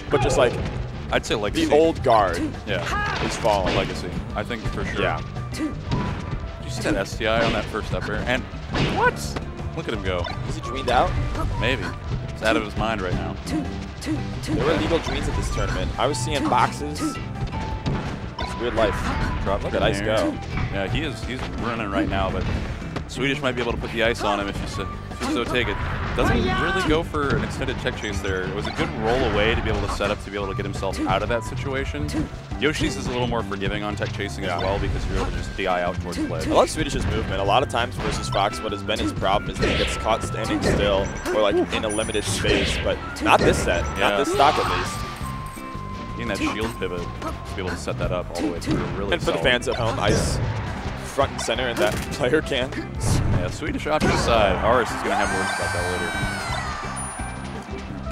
but just like I'd say legacy. the old guard is falling. Legacy, I think for sure. Yeah. Did you see that STI on that first up air? And what? Look at him go. Is he dreamed out? Maybe. It's out of his mind right now. There were legal dreams at this tournament. I was seeing boxes. It's weird life. Look at Ice go. Yeah, he's running right now, but Swedish might be able to put the ice on him if you so take it. Doesn't really go for an extended check chase there. It was a good roll away to be able to set up to be able to get himself out of that situation. Yoshi's is a little more forgiving on tech chasing as well because you're able to just DI out towards play. I love Swedish's movement. A lot of times versus Fox, what has been his problem is that he gets caught standing still or like in a limited space, but not this set, not this stock at least. Getting that shield pivot to be able to set that up all the way through really And for the fans at home, Ice front and center, and that player can. Yeah, Swedish off to the side. Ours is going to have words about that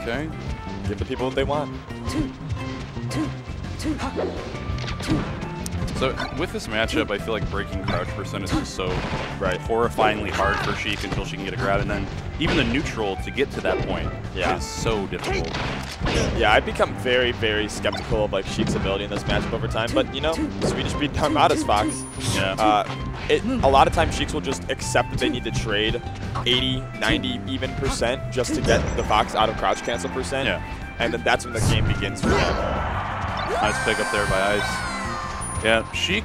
later. Okay. Give the people what they want. So with this matchup, I feel like breaking crouch percentage is so horrifyingly hard for Sheik until she can get a grab, and then even the neutral to get to that point is so difficult. Yeah, I've become very, very skeptical of like Sheik's ability in this matchup over time, but you know, Swedish beat Armada's Fox. Yeah. A lot of times Sheiks will just accept that they need to trade 80, 90 even % just to get the Fox out of crouch cancel %. Yeah. And then that's when the game begins for them. Nice pick up there by Ice. Yeah, Sheik,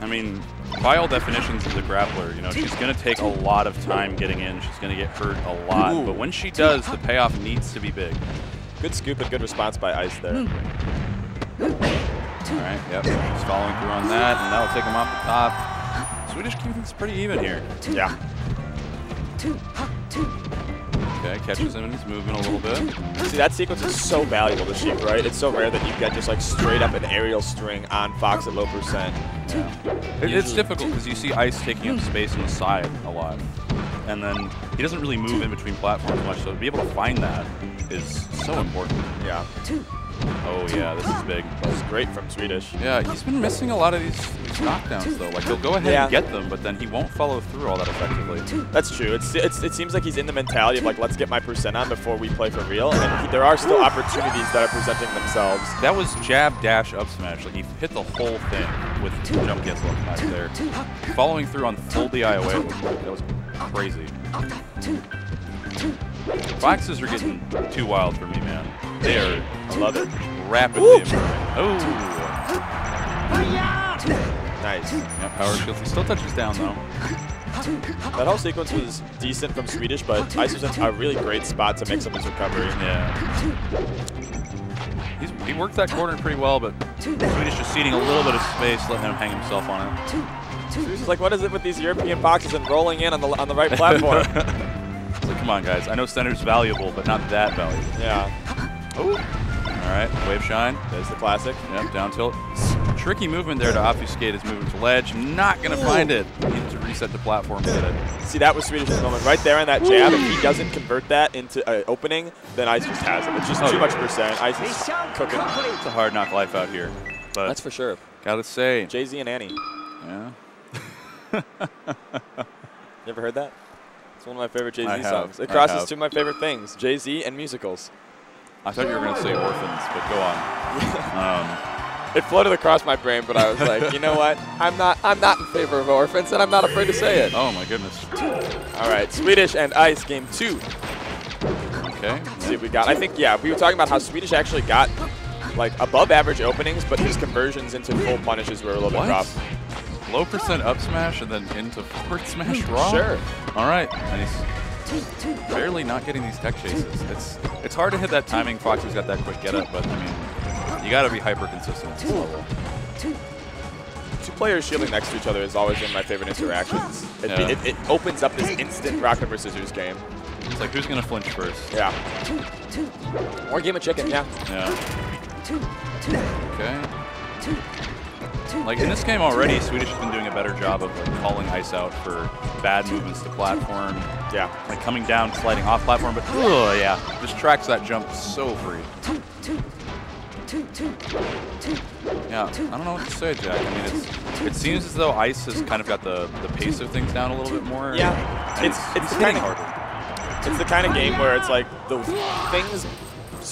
I mean, by all definitions is a grappler. You know, she's going to take a lot of time getting in. She's going to get hurt a lot. But when she does, the payoff needs to be big. Good scoop and good response by Ice there. All right, yep, she's following through on that, and that'll take him off the top. Swedish keeping things pretty even here. Yeah. Okay, catches him in his movement a little bit. See, that sequence is so valuable to Sheik, right? It's so rare that you get just like straight up an aerial string on Fox at low %. Yeah. It's difficult because you see Ice taking up space on the side a lot. And then he doesn't really move in between platforms much, so to be able to find that is so important. Yeah. Oh yeah, this is big. That was great from Swedish. Yeah, he's been missing a lot of these knockdowns though. Like he'll go ahead and get them, but then he won't follow through all that effectively. That's true. It seems like he's in the mentality of like, let's get my % on before we play for real. And there are still opportunities that are presenting themselves. That was jab dash up smash. Like he hit the whole thing with jump cancel up smash there. Following through on full DI away, that was crazy. Foxes are getting too wild for me, man. They are, I love it, rapidly improving. Oh! Nice. Yeah, power shields. He still touches down, though. That whole sequence was decent from Swedish, but Ice was in a really great spot to mix up his recovery. Yeah. He worked that corner pretty well, but Swedish just ceding a little bit of space, letting him hang himself on it. Swedish is like, what is it with these European boxes and rolling in on the right platform? It's like, come on, guys. I know center's valuable, but not that valuable. Yeah. Oh. All right, wave shine. There's the classic. Yep, down tilt. Tricky movement there to obfuscate his movement to ledge. Not going to find it. Needs to reset the platform to get it. See, that was Swedish's moment right there on that jab. If he doesn't convert that into an opening, then Ice just has it. It's just too much %. Ice is cooking. It's a hard knock life out here. But that's for sure. Gotta say. Jay-Z and Annie. Yeah. You ever heard that? It's one of my favorite Jay-Z songs. It I crosses two of my favorite things, Jay-Z and musicals. I thought you were going to say orphans, but go on. It floated across my brain, but I was like, you know what? I'm not in favor of orphans, and I'm not afraid to say it. Oh my goodness. All right, Swedish and Ice, game 2. Okay. Let's see what we got. I think, yeah, we were talking about how Swedish actually got like above average openings, but his conversions into full punishes were a little bit rough. Low % up smash and then into forward smash raw? Sure. All right. And he's barely not getting these tech chases. It's hard to hit that timing. Fox has got that quick get up, but I mean, you got to be hyper consistent at this level. Two players shielding next to each other is always one of my favorite interactions. It opens up this instant rock, paper, scissors game. It's like, who's going to flinch first? Yeah. Or game of chicken, yeah. Yeah. Okay. Like in this game already, Swedish has been doing a better job of like calling Ice out for bad movements to platform. Yeah. Like coming down, sliding off platform, but yeah, just tracks that jump so free. Yeah, I don't know what to say, Jack. I mean, it seems as though Ice has kind of got the pace of things down a little bit more. Yeah. It's the kind of game where it's like the things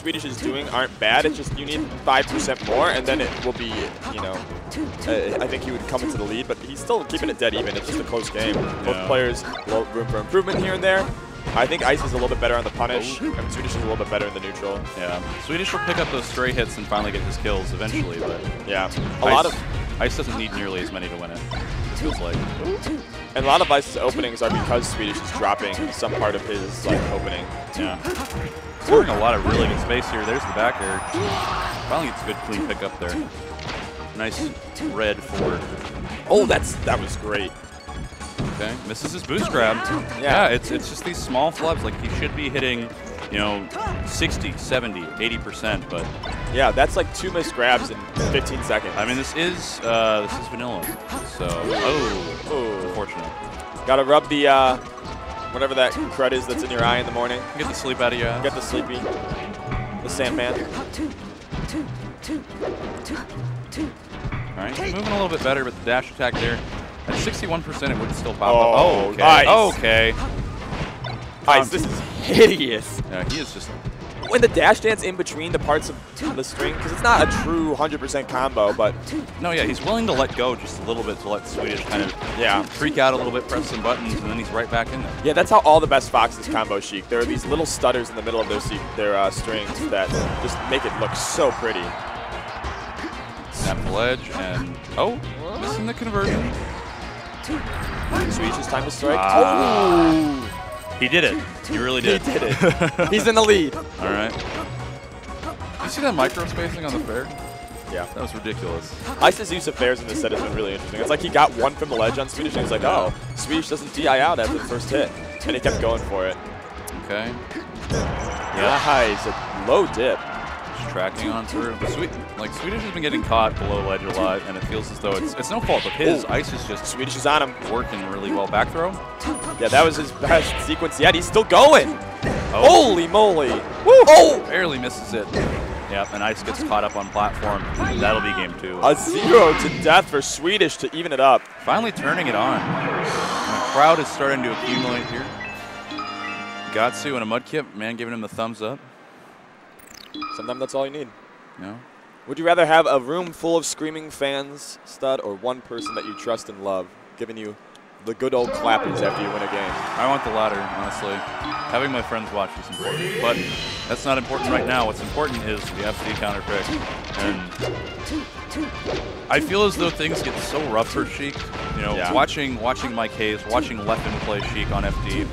Swedish is doing aren't bad. It's just you need 5% more, and then it will be, you know, I think he would come into the lead, but he's still keeping it dead even. It's just a close game. Both players, room for improvement here and there. I think Ice is a little bit better on the punish, and Swedish is a little bit better in the neutral. Yeah, Swedish will pick up those stray hits and finally get his kills eventually, but yeah, Ice doesn't need nearly as many to win it, it feels like. And a lot of Ice's openings are because Swedish is dropping some part of his opening. Yeah. Scoring a lot of really good space here. There's the back air. Finally gets a good clean pick up there. Nice red forward. Oh, that was great. Okay, misses his boost grab. Yeah, it's just these small flubs. Like he should be hitting, you know, 60, 70, 80%, but yeah, that's like 2 missed grabs in 15 seconds. I mean, this is vanilla. So unfortunate. Gotta rub the whatever that crud is that's in your eye in the morning. Get the sleep out of your eye. Get the sleepy. The Sandman. All right, moving a little bit better with the dash attack there. At 61%, it would still pop up. Oh, okay. Ice. Okay. Ice, this is hideous. Yeah, he is just... When the dash dance in between the parts of the string, because it's not a true 100% combo, but... No, yeah, he's willing to let go just a little bit to let Swedish kind of freak out a little bit, press some buttons, and then he's right back in there. Yeah, that's how all the best Foxes combo Sheik. There are these little stutters in the middle of their strings that just make it look so pretty. Snap the ledge, and... Oh, missing the conversion. Swedish time to strike. He did it. He really did. He did it. He's in the lead. All right. You see that micro spacing on the fair? Yeah. That was ridiculous. Ice's use of fairs in this set has been really interesting. It's like he got one from the ledge on Swedish, and he's like, oh, Swedish doesn't DI out after the first hit. And he kept going for it. Okay. Yeah, he's a low dip. Tracking on through. Swedish has been getting caught below ledge a lot, and it feels as though it's no fault of his. Ice is just Swedish is on him. Working really well. Back throw? Yeah, that was his best sequence yet. He's still going. Holy moly. Woo! Oh! Barely misses it. Yep, and Ice gets caught up on platform. That'll be game 2. A 0 to death for Swedish to even it up. Finally turning it on. And the crowd is starting to accumulate here. Gatsu and a Mudkip, man giving him the thumbs up. Sometimes that's all you need. Yeah. Would you rather have a room full of screaming fans, Stud, or one person that you trust and love, giving you the good old clappers after you win a game? I want the latter, honestly. Having my friends watch is important, but that's not important right now. What's important is the FD counter pick. And I feel as though things get so rough for Sheik. You know, watching Mike Hayes, watching Leffen play Sheik on FD,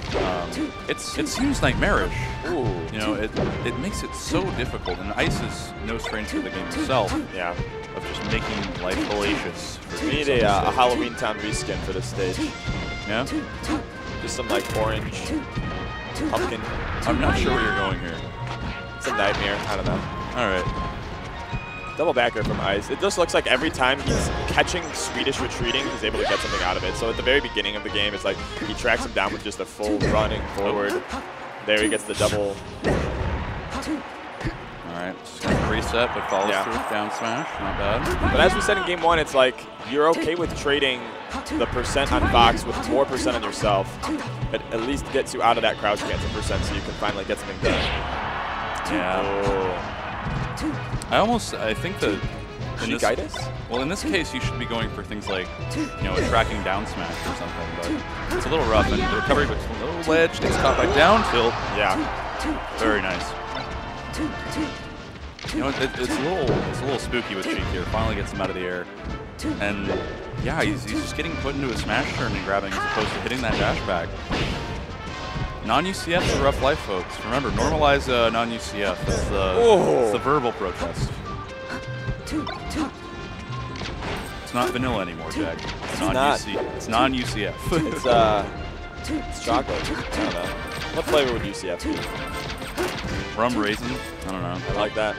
it seems nightmarish. Ooh. You know, it makes it so difficult, and Ice is no stranger to the game itself. Yeah. Of just making life hellacious. We need a Halloween Town reskin for this stage. Yeah? Just some like orange, pumpkin. I'm not sure where you're going here. It's a nightmare. I don't know. All right. Double backer from Ice. It just looks like every time he's catching Swedish retreating, he's able to get something out of it. So at the very beginning of the game, it's like he tracks him down with just a full running forward. There he gets the double. All right, just going to reset, but follows through with down smash. Not bad. But as we said in game 1, it's like you're okay with trading the percent on Fox with more percent on yourself. It at least gets you out of that crouch cancel percent so you can finally get something done. Yeah. I think that in this case, you should be going for things like, you know, a tracking down smash or something, but it's a little rough. And the recovery with low ledge gets caught by down tilt. Yeah. Very nice. You know, it's a little spooky with Sheik here. Finally gets him out of the air. And yeah, he's just getting put into a smash turn and grabbing as opposed to hitting that dash back. Non-UCF is a rough life, folks. Remember, normalize non-UCF. It's the verbal protest. It's not vanilla anymore, Jack. It's non-UCF. It's chocolate. I don't know. What flavor would UCF be? Rum raisin? I don't know. I like that.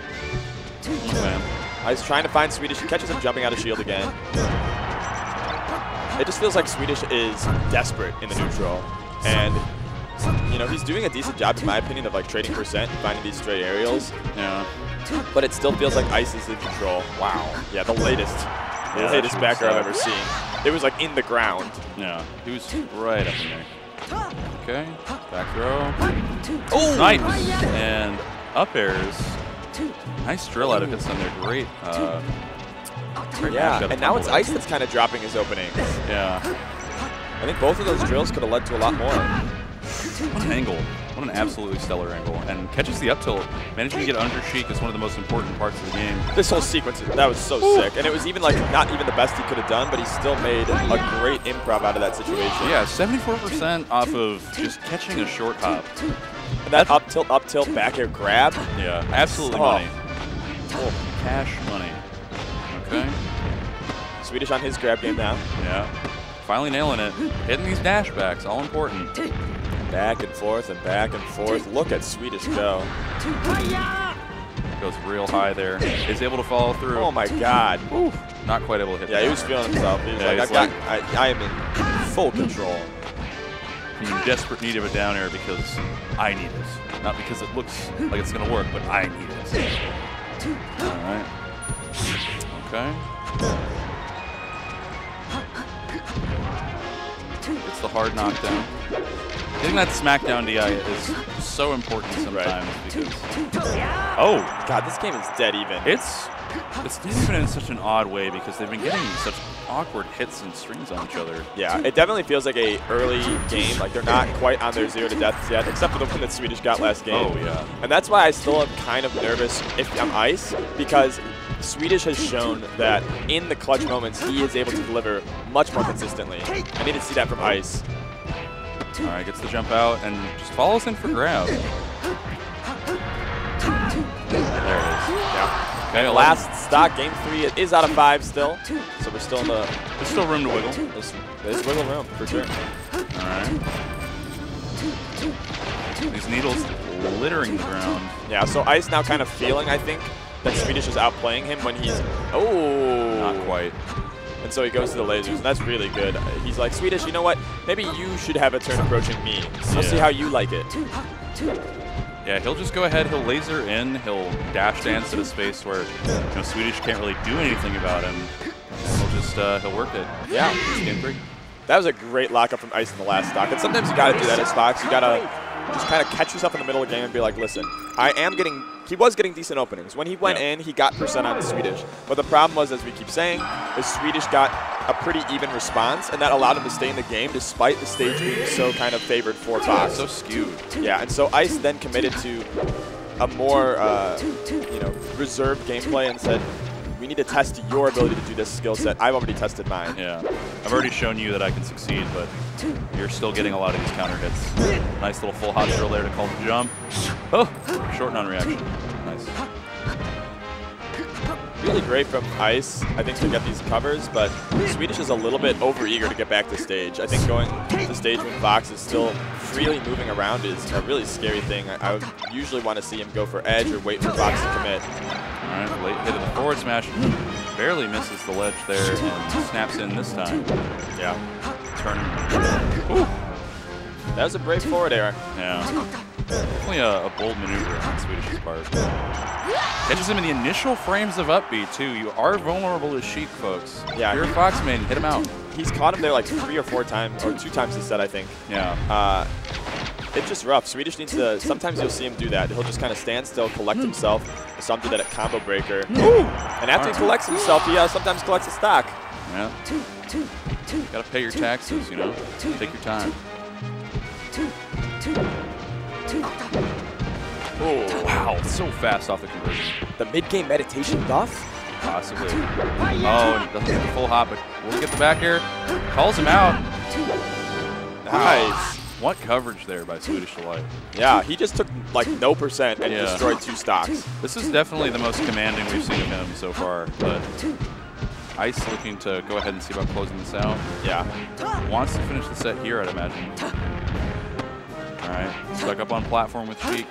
I'm a fan. I was trying to find Swedish. He catches him jumping out of shield again. It just feels like Swedish is desperate in the neutral. And you know, he's doing a decent job, in my opinion, of like trading percent and finding these stray aerials. Yeah. But it still feels like Ice is in control. Wow. Yeah, the latest backer I've ever seen. It was like in the ground. Yeah, he was right up in there. Okay, back throw. Oh! Nice. And up airs. Nice drill out of Hitson there. Great. Great Yeah, matchup. and now it's Ice that's kind of dropping his openings. Yeah. I think both of those drills could have led to a lot more. What an angle. What an absolutely stellar angle. And catches the up tilt. Managing to get under Sheik is one of the most important parts of the game. This whole sequence, that was so sick. And it was even like not even the best he could have done, but he still made a great improv out of that situation. Yeah, 74% off of just catching a short hop. And that up tilt, back air grab. Yeah, absolutely money. Oh, cash money. Okay. Swedish on his grab game now. Yeah. Finally nailing it. Hitting these dash backs, all important. Back and forth and back and forth. Look at Swedish go. Goes real high there. Is able to follow through. Oh my God. Ooh. Not quite able to hit. Yeah, he was feeling himself. He was like, I am in full control. I'm in desperate need of a down air because I need it. Not because it looks like it's going to work, but I need it. All right. Okay. It's the hard knockdown. Getting that smackdown DI is so important sometimes because. Oh God, this game is dead even. It's dead even in such an odd way because they've been getting such awkward hits and strings on each other. Yeah, it definitely feels like a early game. Like they're not quite on their 0 to deaths yet, except for the one that Swedish got last game. Oh yeah. And that's why I still am kind of nervous if I'm Ice, because Swedish has shown that in the clutch moments he is able to deliver much more consistently. I need to see that from Ice. All right, gets the jump out and just follows in for grab. There it is. Yeah. Okay, last stock, game 3. It is out of 5 still, so we're still in the. There's still room to wiggle. There's wiggle room for sure. All right. These needles littering the ground. Yeah. So Ice now kind of feeling, I think, that Swedish is outplaying him when he's. Oh. Not quite. And so he goes to the lasers, and that's really good. He's like, Swedish, you know what? Maybe you should have a turn approaching me. We'll see how you like it. Yeah, he'll just go ahead. He'll laser in. He'll dash dance to the space where Swedish can't really do anything about him. And he'll just he'll work it. Yeah, it's game 3. That was a great lockup from Ice in the last stock. And sometimes you got to do that as Fox. You got to just kind of catch yourself in the middle of the game and be like, listen, he was getting decent openings. When he went in, he got % on Swedish. But the problem was, as we keep saying, is Swedish got a pretty even response, and that allowed him to stay in the game despite the stage being so kind of favored for Fox. So skewed. Yeah, and so Ice then committed to a more reserved gameplay and said, we need to test your ability to do this skill set. I've already tested mine. Yeah, I've already shown you that I can succeed, but you're still getting a lot of these counter hits. Nice little full hot drill there to call the jump. Oh, short non-reaction. Nice. Really great from Ice, I think, to get these covers, but Swedish is a little bit overeager to get back to stage. I think going to stage when Fox is still freely moving around is a really scary thing. I would usually want to see him go for edge or wait for Fox to commit. All right, late hit of the forward smash. Barely misses the ledge there and snaps in this time. Yeah. Turn. Ooh. That was a brave forward air. Yeah. Definitely a bold maneuver on Swedish's part. Catches him in the initial frames of up B, too. You are vulnerable to Sheik, folks. Yeah. If you're a Fox main, hit him out. He's caught him there like 3 or 4 times, or 2 times he said, I think. Yeah. It's just rough. Swedish needs to, sometimes you'll see him do that. He'll just kind of stand still, collect himself. Some did that at Combo Breaker. Ooh. And after he collects himself, he sometimes collects a stock. Yeah. Gotta pay your taxes, Take your time. Oh, wow, so fast off the conversion. The mid-game meditation buff? Possibly. Oh, and doesn't get the full hop, but we'll get the back air. Calls him out. Nice. What coverage there by Swedish Delight. Yeah, he just took like no % and destroyed 2 stocks. This is definitely the most commanding we've seen of him so far, but Ice looking to go ahead and see about closing this out. Yeah. Wants to finish the set here, I'd imagine. All right, stuck up on platform with Sheik.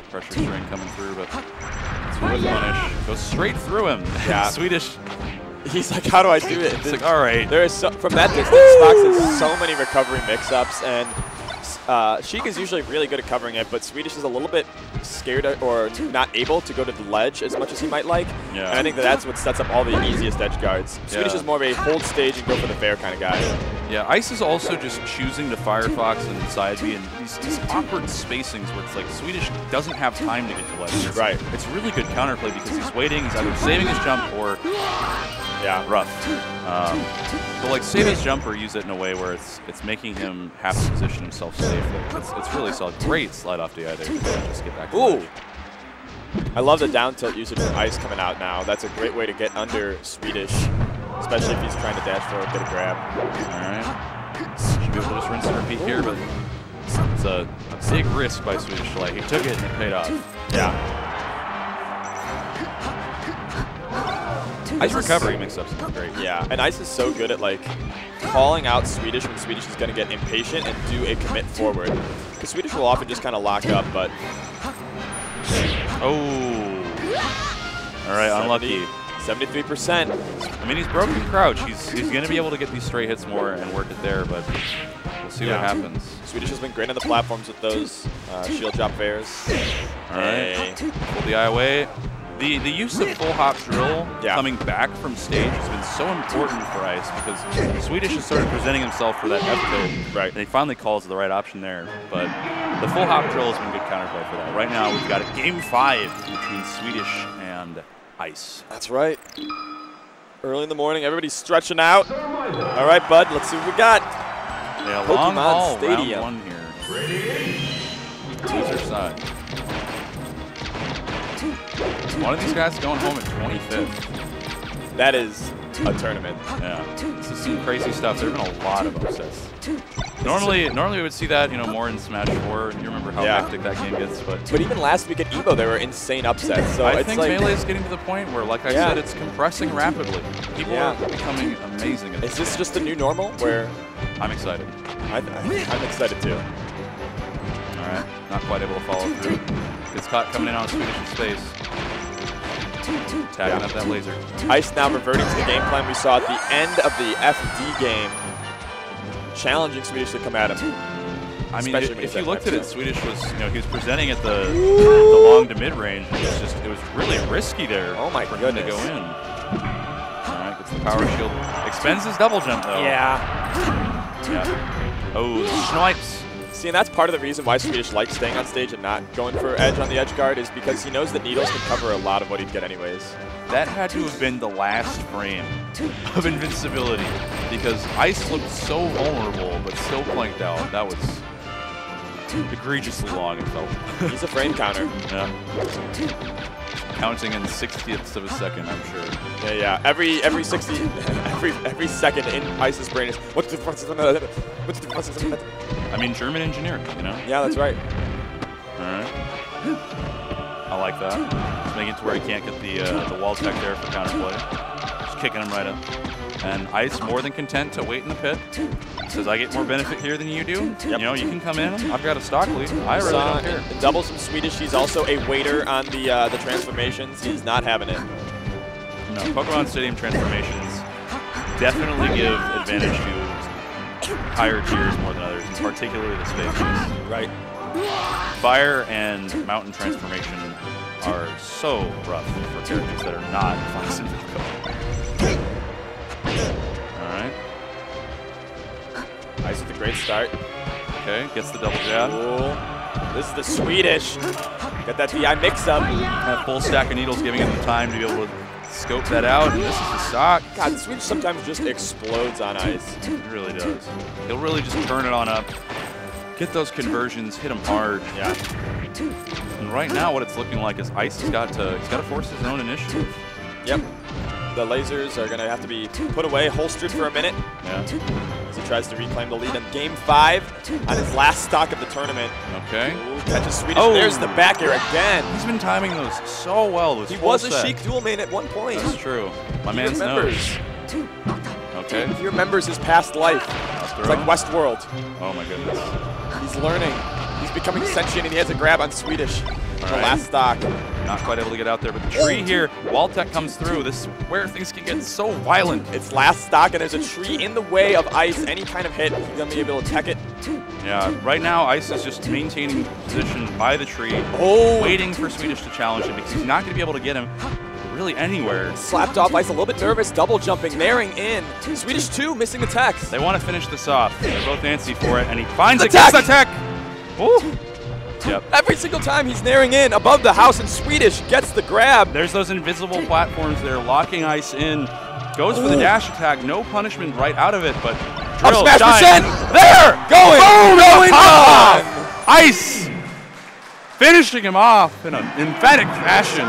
Pressure string coming through, but it's a whip punish. Goes straight through him. Yeah. Swedish. He's like, how do I do it? It's like, all right. There is from that distance, Fox has so many recovery mix-ups, and Sheik is usually really good at covering it, but Swedish is a little bit scared or not able to go to the ledge as much as he might like. Yeah. And I think that's what sets up all the easiest edge guards. Swedish is more of a hold stage and go for the fair kind of guy. Yeah, Ice is also just choosing to Firefox and side B in these awkward spacings where it's like Swedish doesn't have time to get to ledge. Right. It's really good counterplay because he's waiting, he's either saving his jump or rough. But like save his jump or use it in a way where it's making him have to position himself safely. It's really solid. Great slide off DI there. Just get back to ledge. I love the down tilt usage of Ice coming out now. That's a great way to get under Swedish, especially if he's trying to dash forward, get a grab. All right. Should be able to just rinse and repeat here, but it's a big risk by Swedish Delight. He took it and it paid off. Yeah. His recovery mix-ups is great. Yeah, and Ice is so good at like calling out Swedish when Swedish is going to get impatient and do a commit forward. Because Swedish will often just kind of lock up, but... Oh. All right, unlucky. 73%. I mean, he's broken crouch. He's going to be able to get these straight hits more and work it there, but we'll see what happens. Swedish has been great on the platforms with those shield drop fairs. All right. Pull the eye away. The use of full hop drill coming back from stage has been so important for Ice because Swedish is sort of presenting himself for that F tilt. Right. And he finally calls the right option there. But the full hop drill has been good counterplay for that. Right now we've got a game 5 between Swedish and Ice. That's right. Early in the morning, everybody's stretching out. All right, bud, let's see what we got. Yeah, Pokemon long haul, Stadium. round 1 here. Loser side. One of these guys going home at 25th. That is a tournament. Yeah, this is some crazy stuff. There have been a lot of upsets. Normally we would see that, more in Smash 4. You remember how hectic that game gets, but even last week at EVO, there were insane upsets. So I think Melee is getting to the point where, like I said, it's compressing rapidly. People are becoming amazing at Is this just the new normal? Where I'm excited. I'm excited too. All right, not quite able to follow through. Gets caught coming in on Swedish's face. Tagging up that laser. Ice now reverting to the game plan we saw at the end of the FD game, challenging Swedish to come at him. I mean, if you looked at it, Swedish was, he was presenting at the long to mid range, and it was really risky there. Oh my for goodness. him to go in. All right, gets the power shield. Expends his double jump though. Yeah. Oh, snipes. See, and that's part of the reason why Swedish likes staying on stage and not going for edge on the edge guard is because he knows that needles can cover a lot of what he'd get anyways. That had to have been the last frame of invincibility because Ice looked so vulnerable but still blanked out. That was egregiously long, it felt. He's a frame counter. Yeah. Counting in 60ths of a second, I'm sure. Yeah. Every 60, every second in Ice's brain is what's the difference? What's the difference? I mean, German engineering, Yeah, that's right. All right. I like that. Just making it to where he can't get the wall tech there for counterplay. Just kicking him right up. And Ice more than content to wait in the pit. Says, I get more benefit here than you do. Yep. You can come in. I've got a stock lead. I really don't care. Doubles from Swedish. He's also a waiter on the transformations. He's not having it. No, Pokemon Stadium transformations definitely give advantage to higher tiers more than others, and particularly the space base. Right. Fire and mountain transformation are so rough for characters that are not Fox and Falco. Alright. Ice with a great start. Okay, gets the double jab. Cool. This is the Swedish. Got that DI mix-up. That full stack of needles giving him the time to be able to scope that out, and this is the stock. God, the Swedish sometimes just explodes on Ice. He really does. He'll really just turn it on up, get those conversions, hit him hard. Yeah. And right now, what it's looking like is Ice has got to force his own initiative. Yep. The lasers are going to have to be put away, holstered for a minute. Yeah. As he tries to reclaim the lead in Game 5 on his last stock of the tournament. Okay. Ooh, catches Swedish. Oh. There's the back air again. He's been timing those so well. He was a Sheik dual main at one point. That's true. My man knows. Okay. He remembers his past life. It's like Westworld. Oh my goodness. He's learning. He's becoming sentient, and he has a grab on Swedish. The last stock. Not quite able to get out there, but the tree here, wall tech comes through. This is where things can get so violent. It's last stock, and there's a tree in the way of Ice. Any kind of hit, he's going to be able to tech it. Yeah, right now, Ice is just maintaining position by the tree, waiting for Swedish to challenge him because he's not going to be able to get him. really anywhere. Slapped off ice, a little bit nervous, double jumping, naring in. Swedish 2 missing the techs. They want to finish this off. They're both antsy for it, and he finds The it, gets the tech! tech! Ooh. Yep. Every single time he's naring in above the house, and Swedish gets the grab. There's those invisible platforms there, locking ice in. Goes for the dash attack, no punishment right out of it, but Up drill, smash shine. percent! There! Going! Boom! Going Top on! off! Ice! Finishing him off in an emphatic fashion.